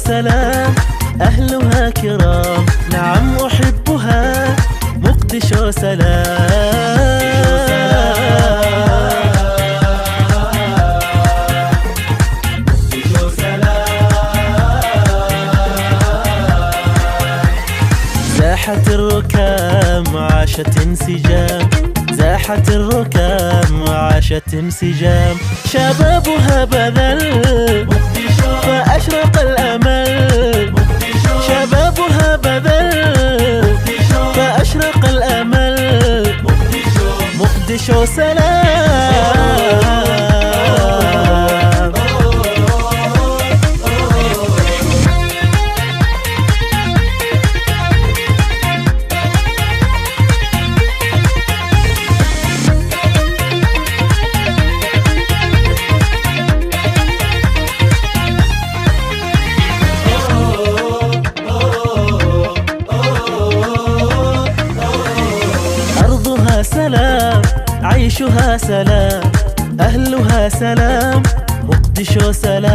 سلام، أهلها كرام، نعم أحبها مقدشو سلام. زاحت الركام عاشت انسجام، زاحت الركام وعاشت انسجام، شبابها بذل فأشرق الأمل، شبابها بذل فأشرق الأمل، مقدشو سلام. سلام عيشها سلام، أهلها سلام، مقدشو سلام.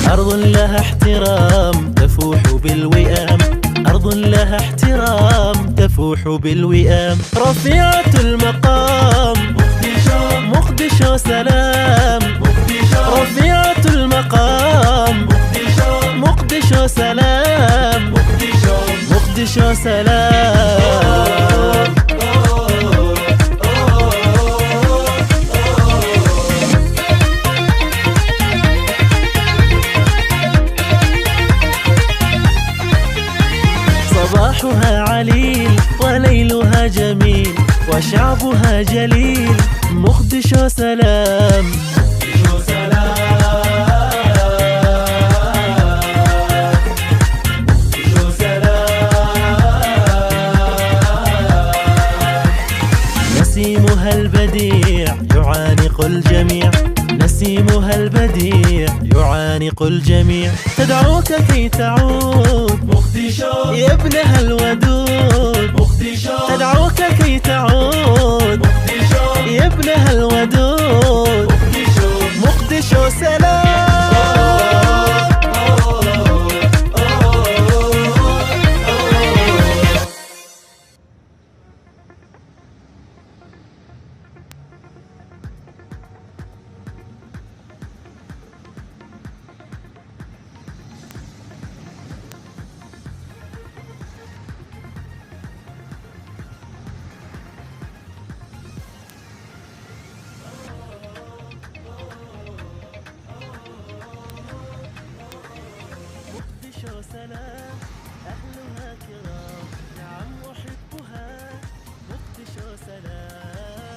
أرض لها احترام تفوح بالوئام، أرض لها احترام تفوح بالوئام، رفيعة المقام مقدشو سلام، رفيعة المقام مقدشو سلام، مقدشو سلام. صباحها عليل وليلها جميل، وشعبها جليل، مقدشو سلام. مقدشو سلام. نسيمها البديع يعانق الجميع، نسيمها البديع يعانق الجميع، تدعوك كي تعود مقدشو يا ابنها الودود، مقدشو تدعوك كي تعود مقدشو يا ابنها الودود، مقدشو سلام. مقدشو سلام، أهلها كرام، نعم أحبها مقدشو سلام.